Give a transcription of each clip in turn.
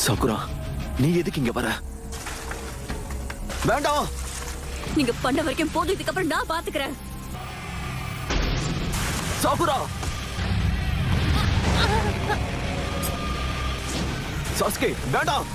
Sakura, நீ எதுக்கு இங்க வர? வேண்டாம். நீங்க பண்ண வரைக்கும் போதும், இதுக்கப்புறம் நான் பாத்துக்கிறேன். சகுரா, சாஸ்கே வேண்டாம்.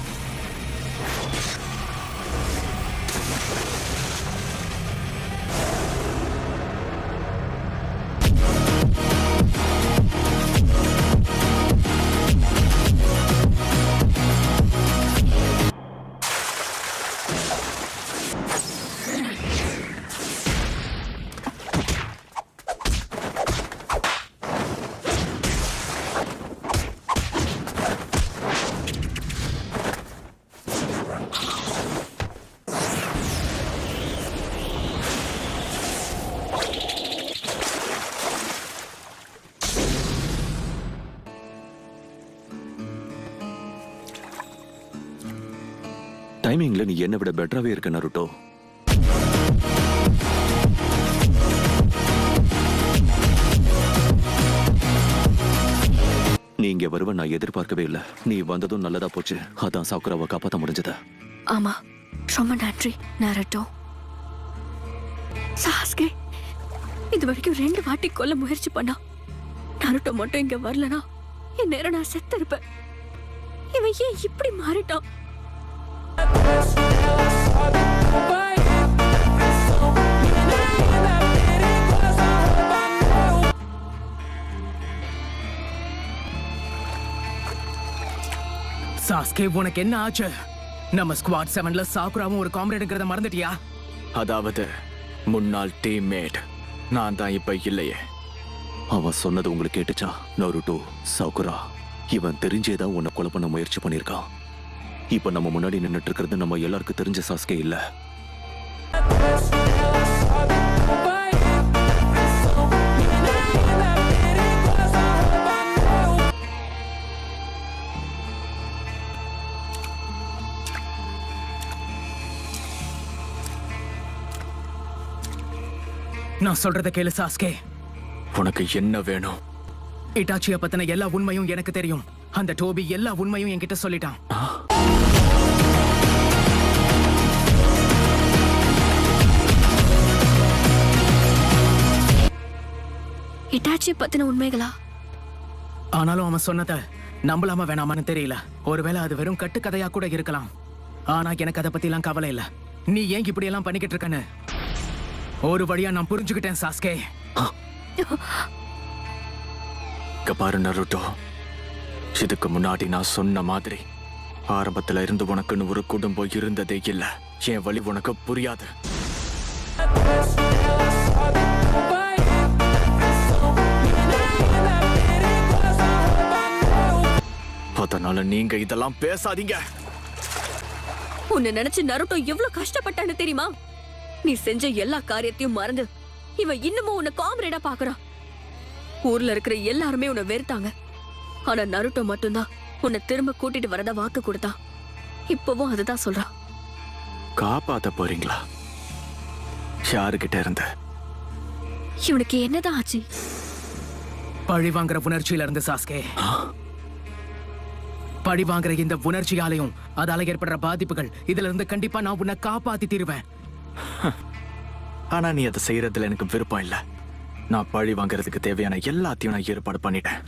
டைமிங்ல நீ என்ன விட பெட்டராவே இருக்க நருட்டோ. நீ இங்க வருவ நான் எதிர்பார்க்கவே இல்ல. நீ வந்ததும் நல்லதா போச்சு. அதான் சாக்குராவை காப்பாத்த முடிஞ்சது. ஆமா, ரொம்ப நன்றி நருட்டோ. சாஸ்கே இது வரைக்கும் 2 வாட்டி கொல்ல முயற்சி பண்ணா. நருட்டோ மட்டும் இங்க வரலனா என் நேரம் நான் செத்து இருப்பேன். இவன் ஏன் இப்படி மாறிட்டான்? சாஸ்கே, உனக்கு என்ன ஆச்சு? நம்ம ஸ்குவாட் 7ல சாக்குராவும் ஒரு காம்ரேடுங்கிறத மறந்துட்டியா? அதாவது முன்னாள் டீம்மேட் நான் தான் இப்ப இல்லையே. அவன் சொன்னது உங்களுக்கு கேட்டுச்சா நருட்டோ? சாக்குரா இவன் தெரிஞ்சேதான் உன்னை கொலை பண்ண முயற்சி பண்ணிருக்கான். இப்ப நம்ம முன்னாடி நின்னுட்டு இருக்கிறது நம்ம எல்லாருக்கும் தெரிஞ்ச சாஸ்கே இல்ல. நான் சொல்றத கேளு சாஸ்கே. உனக்கு என்ன வேணும்? இட்டாச்சிய பத்தின எல்லா உண்மையும் எனக்கு தெரியும். அந்த டோபி எல்லா உண்மையும் என்கிட்ட சொல்லிட்டான். இட்டாச்சிய பத்தின உண்மைகளா? ஆனாலும் அவன் சொன்னத நம்பலாம வேணாமான்னு தெரியல. ஒருவேளை அது வெறும் கட்டுக்கதையா கூட இருக்கலாம். ஆனா எனக்கு அதை பத்தி எல்லாம் கவலை இல்ல. நீ ஏன் இப்படி எல்லாம் பண்ணிக்கிட்டு இருக்கன்னு ஒரு வழியா நான் புரிஞ்சுக்கிட்டேன் சாஸ்கே. பாரு நருட்டோ, இதுக்கு முன்னாடி நான் சொன்ன மாதிரி ஆரம்பத்துல இருந்து உனக்குன்னு ஒரு குடும்பம் இருந்ததே இல்ல. என் வழி உனக்கு புரியாது. அதனால நீங்க இதெல்லாம் பேசாதீங்க. உன்னை நினைச்சு நருட்டோ எவ்வளவு கஷ்டப்பட்டான்னு தெரியுமா? நீ செஞ்ச எல்லா காரியத்தையும் மறந்து இவன் இன்னமும் உன்னை காம்ரேடா பாக்குறான். ஊர்ல இருக்கிற எல்லாருமே உன்னை வெறுத்தாங்க. ஆனா நருட்டோ மட்டும்தான் உன்னை திரும்ப கூட்டிட்டு வரதா வாக்கு கொடுத்தான். இப்பவும் அதுதான் சொல்றான். காப்பாத்த போறீங்களா? யாருகிட்ட இருந்த? இவனுக்கு என்னதான் ஆச்சு? பழி வாங்குற உணர்ச்சியில இருந்து சாஸ்கே. பழி வாங்குற இந்த உணர்ச்சியாலையும் அதால ஏற்படுற பாதிப்புகள், இதுல இருந்து கண்டிப்பா நான் உன்னை காப்பாத்தி தீருவேன். ஆனா நீ அதை செய்யறதுல எனக்கு விருப்பம் இல்ல. நான் பழி வாங்குறதுக்கு தேவையான எல்லாத்தையும் நான் ஏற்பாடு பண்ணிட்டேன்.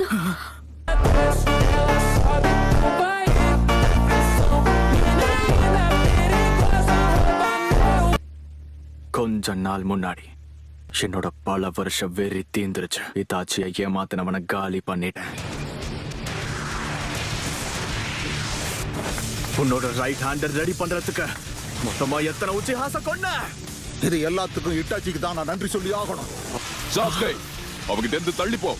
கொஞ்ச நாள் முன்னாடி என்னோட பல வருஷ வெறி தீந்துருச்சு. இத்தாச்சியை ஏமாத்தினவனை காலி பண்ணிட்டேன். உன்னோட ரைட் ஹேண்டர் ரெடி பண்றதுக்கு மொத்தமா எத்தனை உச்சிஹாச கொன்ன? இது எல்லாத்துக்கும் இட்டாச்சிக்கு தான் நான் நன்றி சொல்லி ஆகணும். சாஸ்கே, அவங்கிட்ட இருந்து தள்ளிப்போ.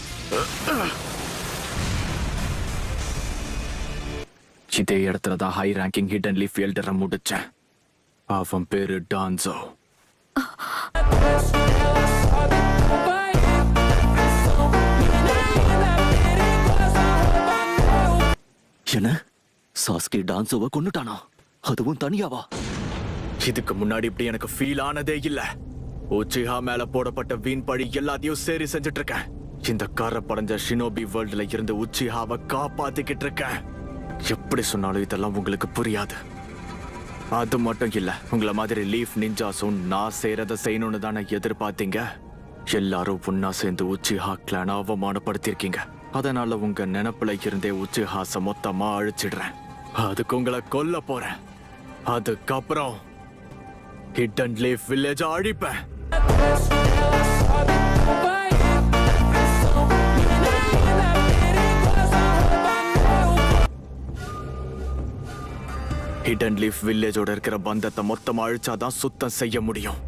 இதே இடத்துல தான் ஹை ரேங்கிங் ஹிடன் லீஃப் எல்டரை முடிச்சேன். அவன் பேரு டான்சோ. என்ன? சாஸ்கே டான்சோவை கொன்னுட்டானா? அதுவும் தனியாவா? இதுக்கு முன்னாடி இப்படி எனக்கு ஃபீல் ஆனதே இல்ல. உச்சிஹா மேல போடப்பட்ட வீண் பழி எல்லாத்தையும் சரி செஞ்சுட்டு இருக்கேன். இந்த கார படைஞ்ச ஷினோபி வேர்ல்டுல இருந்து உச்சிஹாவை காப்பாத்திக்கிட்டு இருக்கேன். எப்படி சொன்னாலும் இதெல்லாம் உங்களுக்கு புரியாது. அது மட்டும் இல்ல, உங்களை மாதிரி லீஃப் நிஞ்சாஸும் நான் செய்யறத செய்யணும்னு தானே எதிர்பார்த்தீங்க. எல்லாரும் ஒன்னா சேர்ந்து உச்சிஹா கிளான அவமானப்படுத்திருக்கீங்க. அதனால உங்க நினைப்புல இருந்தே உச்சிஹாச மொத்தமா அழிச்சிடுறேன். அதுக்கு உங்களை கொல்ல போறேன். அதுக்கப்புறம் ஹிடன் லீஃப் வில்லேஜ் அழிப்பேன். ஹிடன் லீஃப் வில்லேஜோட இருக்கிற பந்தத்தை மொத்தமா அழிச்சாதான் சுத்தம் செய்ய முடியும்.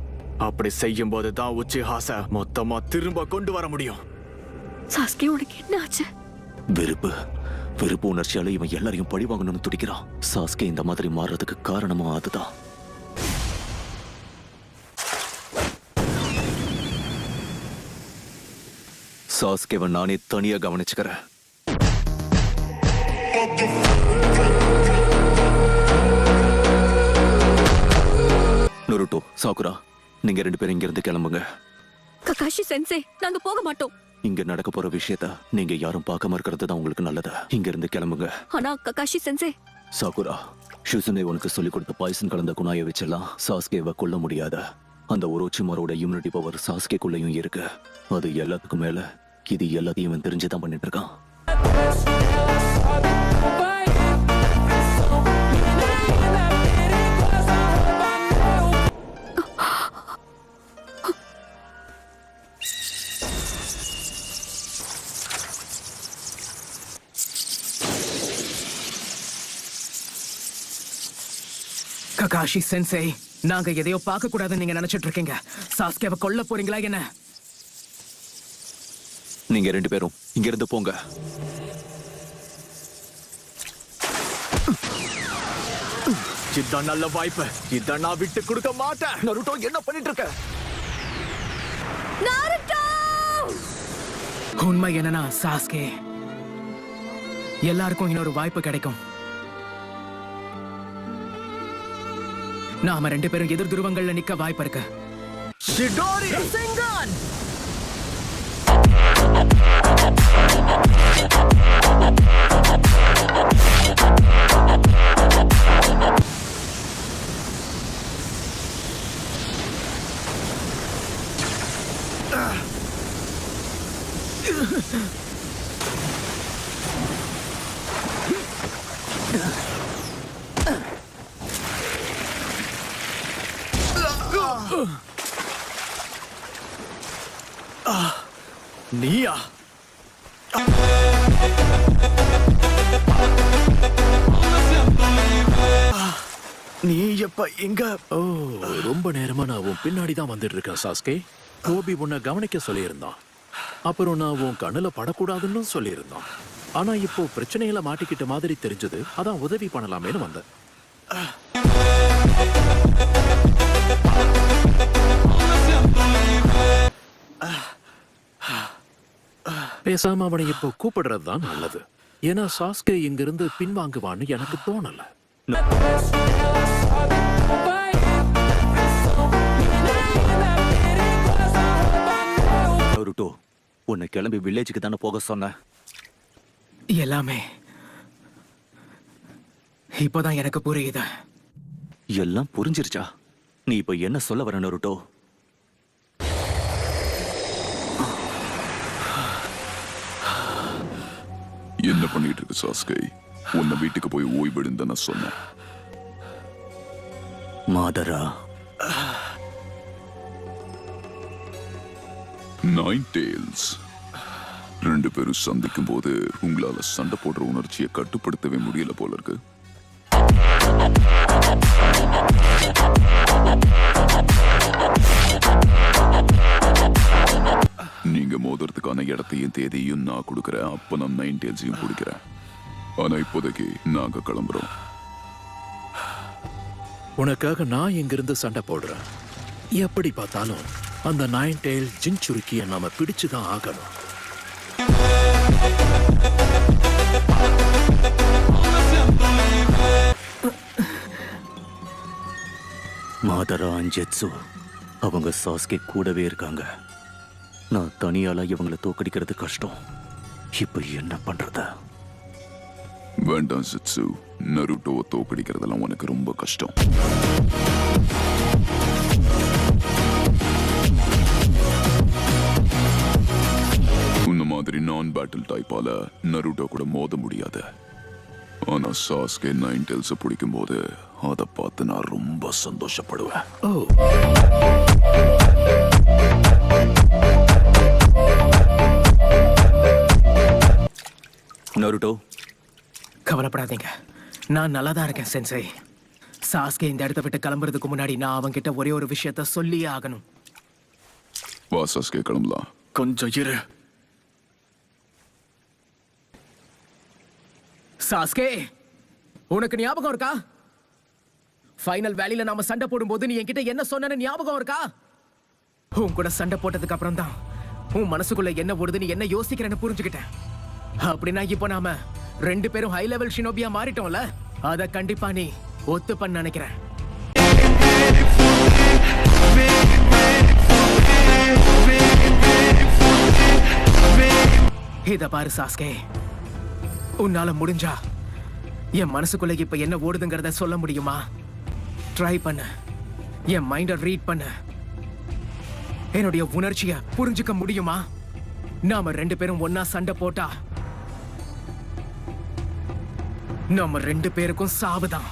அப்படி செய்யும் போது தான் உச்சிஹாச மொத்தமா திரும்ப கொண்டு வர முடியும். சாஸ்கே, உனக்கு என்ன ஆச்சு? வெறுப்பு உணர்ச்சியால இவன் எல்லாரையும் பழி வாங்கணும்னு துடிக்கிறான். சாஸ்கே இந்த மாதிரி மாறுறதுக்கு காரணமும் அதுதான். சாஸ்கேவை நானே தனியா கவனிச்சுக்கிறேன். நருட்டோ, சாகுரா, நீங்க 2 பேரும் இங்க இருந்து கிளம்புங்க. ககாஷி சென்சே, நாங்க போக மாட்டோம். இங்க நடக்க போற விஷயத்த நீங்க யாரும் பார்க்காம இருக்கிறது தான் உங்களுக்கு நல்லது. இங்க இருந்து கிளம்புங்க. ஆனா ககாஷி சென்சே. சாகுரா, ஷிசுனே உனக்கு சொல்லிக் கொடுத்த பாய்சன் கலந்த குணாயை வச்செல்லாம் சாஸ்கேவை கொல்ல முடியாத. அந்த ஒரோச்சிமாரோட இம்யூனிட்டி பவர் சாஸ்கேக்குள்ளேயும் இருக்கு. அது எல்லாத்துக்கும் மேல இது எல்லாத்தையும் இவன் தெரிஞ்சுதான் பண்ணிட்டு இருக்கான். ககாஷி சென்சே, நாங்க எதையோ பார்க்க கூடாதுன்னு நீங்க நினைச்சிட்டு இருக்கீங்க. சாஸ்கேவை கொல்ல போறீங்களா என்ன? நீங்க 2 பேரும் இங்க இருந்து போங்க. இதான் நல்ல வாய்ப்பு. இத நான் விட்டு கொடுக்க மாட்டேன். நருட்டோ, என்ன பண்ணிட்டு இருக்க? உண்மை என்னன்னா சாஸ்கே, எல்லாருக்கும் இன்னொரு வாய்ப்பு கிடைக்கும். நாம 2 பேரும் எதிர் துருவங்கள்ல நிக்க வாய்ப்பு இருக்கு. நீயா? நீ எப்ப எங்க? ரொம்ப நேரமா நான் உன் பின்னாடி தான் வந்துட்டு இருக்கேன் சாஸ்கே. கோபி உன்னை கவனிக்க சொல்லியிருந்தான். அப்புறம் நான் உன் கண்ணுல படக்கூடாதுன்னு சொல்லியிருந்தான். ஆனா இப்போ பிரச்சனையில மாட்டிக்கிட்ட மாதிரி தெரிஞ்சது. அதான் உதவி பண்ணலாமேன்னு வந்தேன். பேசாம அவனை இப்போ கூப்பிடுறது தான் நல்லது. ஏன்னா சாஸ்கே இங்கிருந்து பின்வாங்குவான்னு எனக்கு தோணல. நருட்டோ, உன்னை கிளம்பி வில்லேஜுக்கு தானே போக சொன்ன. எல்லாமே இப்போதான் எனக்கு புரியுது. எல்லாம் புரிஞ்சிருச்சா? நீ இப்ப என்ன சொல்ல வர நருட்டோ? என்ன பண்ணிட்டு இருக்கு சாஸ்கை? உன்னை வீட்டுக்கு போய் ஓய்வெடுன்னு நான் சொன்னேன். மாதரா, 9 டேல்ஸ் 2 பேரும் சந்திக்கும் போது உங்களால சண்டை போடுற உணர்ச்சியை கட்டுப்படுத்தவே முடியல போல இருக்கு. நீங்க மோதுறதுக்கான இடத்தையும் தேதியும் நான் கொடுக்கறேன். அப்ப நான் 9 டேல்ஸையும் பிடிக்கிறேன். ஆனா இப்போதைக்கு நாங்க கிளம்புறோம். உனக்காக நான் இங்கிருந்து சண்டை போடுறேன். எப்படி பார்த்தாலும் அந்த 9 டெயில் ஜின்சுருக்கியை நாம பிடிச்சுதான் ஆகணும். மாதரா அஞ்செட்சு அவங்க சாஸ்கே கூடவே இருக்காங்க. நான் தனியால இவங்களை தோக்கடிக்கிறது கஷ்டம். இப்ப என்ன பண்றது? வேண்டாம் சிட்சு. ஜுஜுட்சு நருட்டோவை தோக்கடிக்கிறதெல்லாம் உனக்கு ரொம்ப கஷ்டம். உன்ன மாதிரி நான் பேட்டில் டைப்பால நருட்டோ கூட மோத முடியாது. ஆனா சாஸ்கே 9 டெல்ஸை பிடிக்கும் போது அதை பார்த்து நான் ரொம்ப சந்தோஷப்படுவேன். ஓ, நருட்டோ, கவலைப்படாதீங்க, நான் நல்லா தான் இருக்கேன் சென்சை. சாஸ்கே இந்த இடத்த விட்டு கிளம்புறதுக்கு முன்னாடி நான் அவன்கிட்ட ஒரே ஒரு விஷயத்த சொல்லியே ஆகணும். வா சாஸ்கே, கிளம்பலாம். கொஞ்சம் இரு. சாஸ்கே, உனக்கு ஞாபகம் இருக்கா? ஃபைனல் வேலையில நாம சண்டை போடும்போது நீ என்கிட்ட என்ன சொன்னேன்னு ஞாபகம் இருக்கா? உன் கூட சண்டை போட்டதுக்கு அப்புறம் தான் உன் மனசுக்குள்ள என்ன ஓடுது, நீ என்ன யோசிக்கிறேன்னு புரிஞ்சுக்கிட்டேன். அப்படின்னா இப்போ நாம 2 பேரும் ஹை லெவல் ஷினோபியா மாறிட்டோம்ல, அத கண்டிப்பா நீ ஒத்துப்பன்னு நினைக்கிறேன். இத பாரு சாஸ்கே, உன்னால முடிஞ்சா என் மனசுக்குள்ள இப்ப என்ன ஓடுதுங்கிறத சொல்ல முடியுமா? ட்ரை பண்ண, என் மைண்ட ரீட் பண்ண, என்னுடைய உணர்ச்சிய புரிஞ்சுக்க முடியுமா? நாம 2 பேரும் ஒன்னா சண்டை போட்டா நம்ம 2 பேருக்கும் சாவுதான்.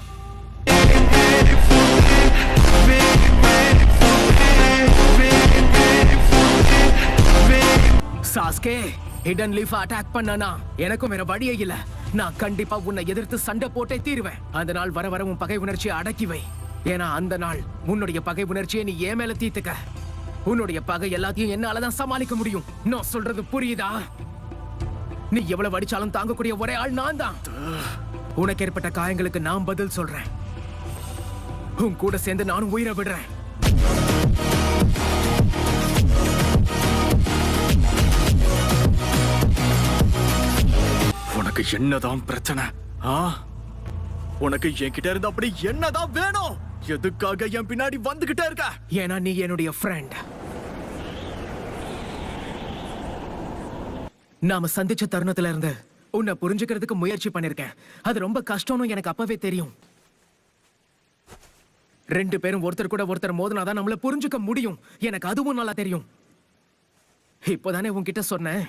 சாஸ்கே, ஹிடன் லீஃப் அட்டாக் பண்ணனா எனக்கும் வேற வழியே இல்ல. நான் கண்டிப்பா உன்னை எதிர்த்து சண்டை போட்டே தீருவேன். அந்த நாள் வர வர உன் பகை உணர்ச்சியை அடக்கி வை. ஏன்னா அந்த நாள் உன்னுடைய பகை உணர்ச்சியை நீ ஏன் மேல தீர்த்துக்க. உன்னுடைய பகை எல்லாத்தையும் என்னாலதான் சமாளிக்க முடியும். நான் சொல்றது புரியுதா? நீ எவ்வளவு அடிச்சாலும் தாங்கக்கூடிய ஒரே ஆள் நான் தான். உனக்கு ஏற்பட்ட காயங்களுக்கு நான் பதில் சொல்றேன். உன் கூட சேர்ந்து நானும் உயிரை விடுறேன். உனக்கு என்னதான் பிரச்சனை? உனக்கு என்கிட்ட இருந்து அப்படி என்னதான் வேணும்? எதுக்காக என் பின்னாடி வந்துகிட்டே இருக்க? ஏன்னா நீ என்னுடைய ஃப்ரெண்ட். நாம சந்திச்ச தருணத்துல இருந்து உன்னை புரிஞ்சுக்கிறதுக்கு முயற்சி பண்ணிருக்கேன். அது ரொம்ப கஷ்டம்னு எனக்கு அப்பவே தெரியும். 2 பேரும் ஒருத்தர் கூட ஒருத்தர் மோதினாதான் நம்மள புரிஞ்சுக்க முடியும். எனக்கு அதுவும் நல்லா தெரியும். இப்போதானே உன்கிட்ட சொன்னேன்,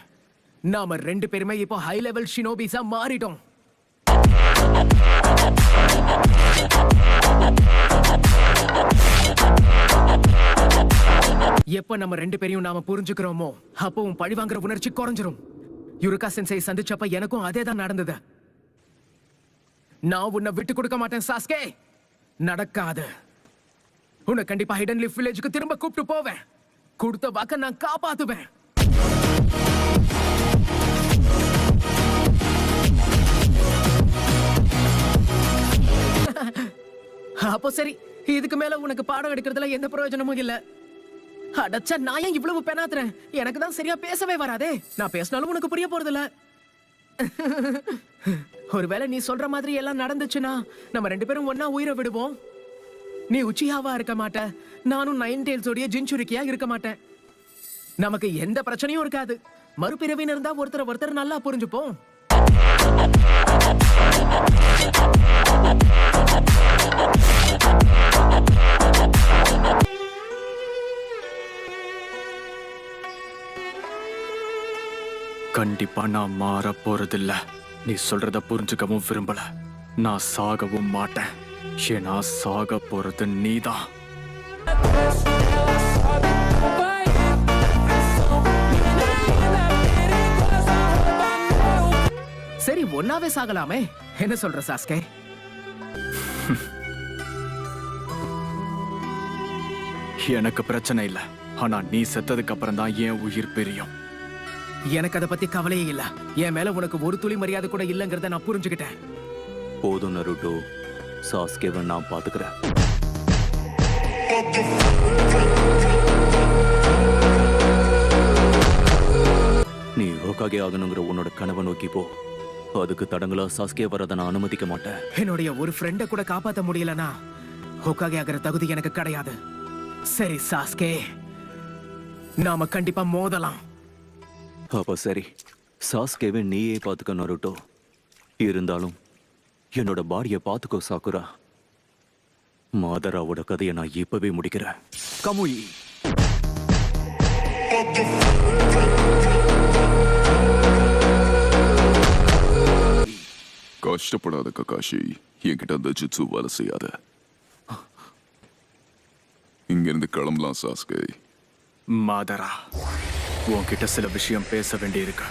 நாம 2 பேருமே இப்போ ஹை லெவல் ஷினோபிஸா மாறிட்டோம். எப்ப நம்ம 2 பேரையும் நாம புரிஞ்சுக்கிறோமோ அப்பவும் பழி வாங்குற உணர்ச்சி குறைஞ்சிரும். யுருகா சென்சை சந்திச்சப்ப எனக்கும் அதே தான் நடந்தது. நான் உன்னை விட்டு கொடுக்க மாட்டேன் சாஸ்கே. நடக்காது. உன்னை கண்டிப்பா ஹிடன் லீஃப் வில்லேஜுக்கு திரும்ப கூப்பிட்டு போவேன். கொடுத்த வாக்க நான் காப்பாத்துவேன். அப்போ சரி, இதுக்கு மேல உனக்கு பாடம் எடுக்கிறதுல எந்த பிரயோஜனமும் இல்ல. அடச்சா, நான் ஏன் இவ்வளவு பெணாத்துறேன்? எனக்கு தான் சரியா பேசவே வராதே. நான் பேசினாலும் உனக்கு புரிய போறது இல்ல. ஒருவேளை நீ சொல்ற மாதிரி எல்லாம் நடந்துச்சுன்னா நம்ம 2 பேரும் ஒன்னா உயிரை விடுவோம். நீ உச்சியாவா இருக்க மாட்ட, நானும் 9 டெயில்ஸோடைய ஜின்சுரிக்கியா இருக்க மாட்டேன். நமக்கு எந்த பிரச்சனையும் இருக்காது. மறுபிறவின்னு இருந்தா ஒருத்தர் நல்லா புரிஞ்சுப்போம். கண்டிப்பா நான் மாற போறதில்ல. நீ சொல்றத புரிஞ்சுக்கவும் விரும்பல. நான் சாகவும் மாட்டேன். ஏன்னா சாக போறது நீதான். சரி, ஒன்னாவே சாகலாமே. என்ன சொல்ற சாஸ்கே? எனக்கு பிரச்சனை இல்ல. ஆனா நீ செத்ததுக்கு அப்புறம் தான் என் உயிர் பிரியும். எனக்கு அதை பத்தி கவலையே இல்ல. என் மேல உனக்கு ஒரு துளி மரியாதை கூட இல்லங்கிறத நான் புரிஞ்சுக்கிட்டேன். போதும் நருட்டோ, சாஸ்கேவை நான் பாத்துக்கிறேன். நீ ஹோகாகே ஆகணுங்கிற உன்னோட கனவை நோக்கி போ. அதுக்கு தடங்களா சாஸ்கே வரத நான் அனுமதிக்க மாட்டேன். என்னுடைய ஒரு ஃப்ரெண்ட கூட காப்பாத்த முடியலனா ஹோகாகே ஆகிற தகுதி எனக்கு கிடையாது. சரி சாஸ்கே, நாம கண்டிப்பா மோதலாம். அப்ப சரி, சாஸ்கேவை நீயே பாத்துக்க நருட்டோ. இருந்தாலும் என்னோட பாடியை பார்த்துக்கோ சாக்குரா. மாதராவோட கதையை நான் இப்பவே முடிக்கிறேன். கமுயி. கஷ்டப்படாத ககாஷி, என்கிட்ட அந்த ஜிட்சு வேலை செய்யாத. இங்கிருந்து கிளம்பலாம் சாஸ்கே. மாதரா, உன்கிட்ட சில விஷயம் பேச வேண்டியிருக்கு.